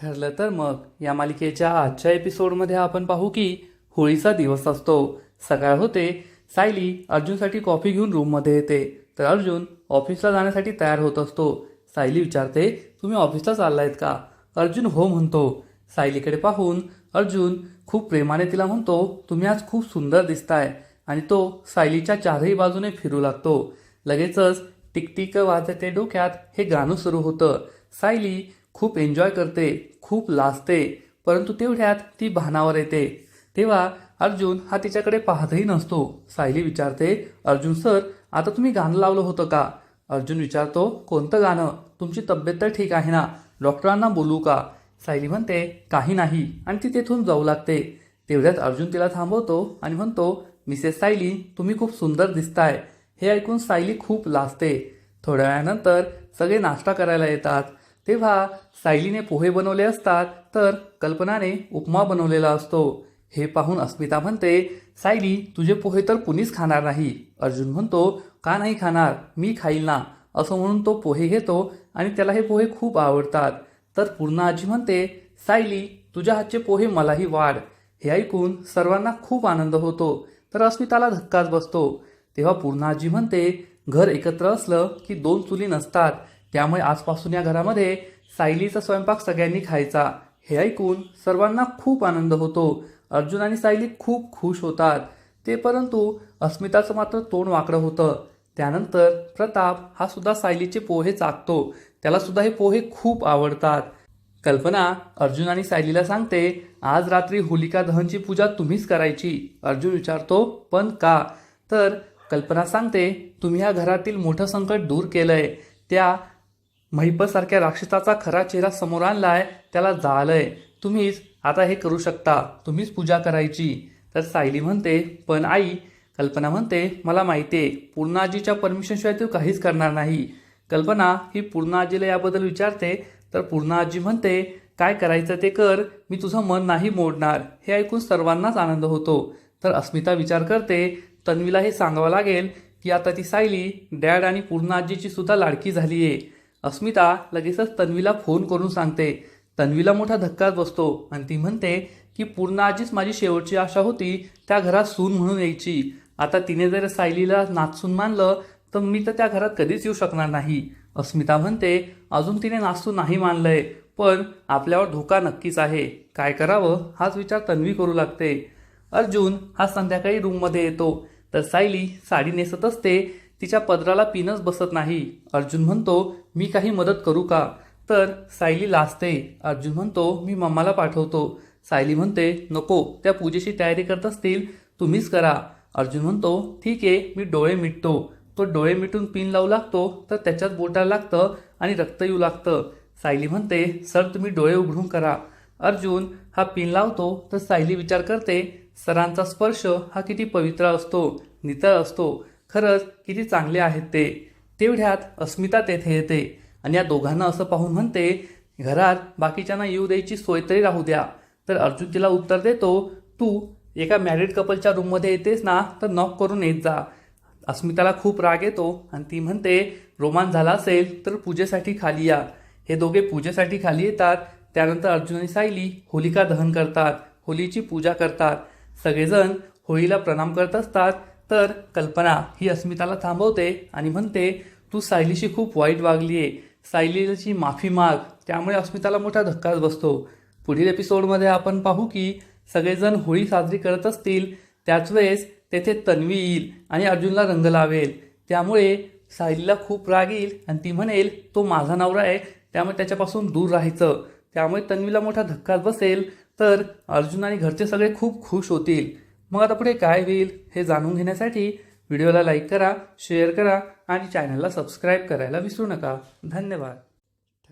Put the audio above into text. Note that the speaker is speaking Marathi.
ठरलं तर मग या मालिकेच्या आजच्या एपिसोडमध्ये आपण पाहू की होळीचा दिवस असतो. सकाळ होते. सायली अर्जुनसाठी कॉफी घेऊन रूममध्ये येते तर अर्जुन ऑफिसला जाण्यासाठी तयार होत असतो. सायली विचारते, तुम्ही ऑफिसला चाललायत का? अर्जुन हो म्हणतो. सायलीकडे पाहून अर्जुन खूप प्रेमाने तिला म्हणतो, तुम्ही आज खूप सुंदर दिसताय. आणि तो सायलीच्या चारही बाजूने फिरू लागतो. लगेचच टिकटिक वाजते डोक्यात हे गाणं सुरू होतं. सायली खूप एन्जॉय करते, खूप लाजते, परंतु तेवढ्यात ती भानावर येते. तेव्हा अर्जुन हा तिच्याकडे पाहतही नसतो. सायली विचारते, अर्जुन सर आता तुम्ही गाणं लावलं होतं का? अर्जुन विचारतो, कोणतं गाणं? तुमची तब्येत तर ठीक आहे ना? डॉक्टरांना बोलू का? सायली म्हणते, काही नाही, आणि ती तेथून जाऊ लागते. तेवढ्यात अर्जुन तिला थांबवतो आणि म्हणतो, मिसेस सायली तुम्ही खूप सुंदर दिसताय. हे ऐकून सायली खूप लाजते. थोड्या वेळानंतर सगळे नाश्ता करायला येतात. तेव्हा सायलीने पोहे बनवले असतात तर कल्पनाने उपमा बनवलेला असतो. हे पाहून अस्मिता म्हणते, सायली तुझे पोहे तर कुणीच खाणार नाही. अर्जुन म्हणतो, का नाही खाणार, मी खाईल ना. असं म्हणून तो पोहे घेतो आणि त्याला हे पोहे खूप आवडतात. तर पूर्णा आजी म्हणते, सायली तुझ्या हातचे पोहे मलाही वाढ. हे ऐकून सर्वांना खूप आनंद होतो. तर अस्मिताला धक्काच बसतो. तेव्हा पूर्णा आजी म्हणते, घर एकत्र असलं की दोन चुली नसतात, त्यामुळे आजपासून या घरामध्ये सायलीचा स्वयंपाक सगळ्यांनी खायचा. हे ऐकून सर्वांना खूप आनंद होतो. अर्जुन आणि सायली खूप खुश होतात. ते परंतु अस्मिताचं मात्र तोंड वाकडं होतं. त्यानंतर प्रताप हा सुद्धा सायलीचे पोहे चाखतो. त्याला सुद्धा हे पोहे खूप आवडतात. कल्पना अर्जुन आणि सायलीला सांगते, आज रात्री होलिका दहनची पूजा तुम्हीच करायची. अर्जुन विचारतो, पण का? तर कल्पना सांगते, तुम्ही या घरातील मोठं संकट दूर केलंय. त्या महिपसारख्या राक्षसाचा खरा चेहरा समोर आणलाय, त्याला जाळलंय. तुम्हीच आता हे करू शकता, तुम्हीच पूजा करायची. तर सायली म्हणते, पण आई. कल्पना म्हणते, मला माहितीये पूर्णा आजीच्या परमिशनशिवाय तू काहीच करणार नाही. कल्पना ही पूर्णा आजीला याबद्दल विचारते तर पूर्णा आजी म्हणते, काय करायचं ते कर, मी तुझं मन नाही मोडणार. हे ऐकून सर्वांनाच आनंद होतो. तर अस्मिता विचार करते, तन्वीला हे सांगावं लागेल की आता ती सायली डॅड आणि पूर्णा आजीची सुद्धा लाडकी झालीये. अस्मिता लगेचच तन्वीला फोन करून सांगते. तन्वीला मोठा धक्काच बसतो आणि ती म्हणते की पूर्णा आजीच माझी शेवटची आशा होती त्या घरात सून म्हणून यायची. आता तिने जर सायलीला नाचून मानलं तर मी तर त्या घरात कधीच येऊ शकणार नाही. अस्मिता म्हणते, अजून तिने नाचून नाही मानलंय, पण आपल्यावर धोका नक्कीच आहे. काय करावं हाच विचार तन्वी करू लागते. अर्जुन हा संध्याकाळी रूममध्ये येतो तर सायली साडी नेसत असते. तिच्या पदराला पिनच बसत नाही. अर्जुन म्हणतो, मी काही मदत करू का? तर सायली लाजते. अर्जुन म्हणतो, मी मम्माला पाठवतो. सायली म्हणते, नको, त्या पूजेची तयारी करत असतील, तुम्हीच करा. अर्जुन म्हणतो, ठीक आहे, मी डोळे मिटतो. तो डोळे मिटून पिन लावू लागतो तर त्याच्यात बोटाला लागतं आणि रक्त येऊ लागतं. सायली म्हणते, सर तुम्ही डोळे उघडून करा. अर्जुन हा पिन लावतो तर सायली विचार करते, सरांचा स्पर्श हा किती पवित्र असतो, नितळ असतो. खरंच किती चांगले आहेत ते. तेवढ्यात अस्मिता तेथे येते आणि या दोघांना असं पाहून म्हणते, घरात बाकीच्यांना येऊ द्यायची सोय तरी राहू द्या. तर अर्जुन तिला उत्तर देतो, तू एका मॅरिड कपलच्या रूममध्ये येतेस ना तर नॉक करून येत जा. अस्मिताला खूप राग येतो आणि ती म्हणते, रोमांस झाला असेल तर पूजेसाठी खाली या. हे दोघे पूजेसाठी खाली येतात. त्यानंतर अर्जुन आणि सायली होलिका दहन करतात, होलीची पूजा करतात. सगळेजण होळीला प्रणाम करत असतात. तर कल्पना ही अस्मिताला थांबवते आणि म्हणते, तू सायलीशी खूप वाईट वागलीये, सायलीची माफी माग. त्यामुळे अस्मिताला मोठा धक्काच बसतो. पुढील एपिसोडमध्ये आपण पाहू की सगळेजण होळी साजरी करत असतील, त्याच वेळेस तेथे तन्वी येईल आणि अर्जुनला रंग लावेल. त्यामुळे सायलीला खूप राग येईल आणि ती म्हणेल, तो माझा नवरा आहे, त्यामुळे त्याच्यापासून दूर राहायचं. त्यामुळे तन्वीला मोठा धक्काच बसेल. तर अर्जुन आणि घरचे सगळे खूप खुश होतील. मग आता पुढे काय होईल हे जाणून घेण्यासाठी व्हिडिओला लाईक करा, शेअर करा आणि चॅनलला सबस्क्राईब करायला विसरू नका. धन्यवाद.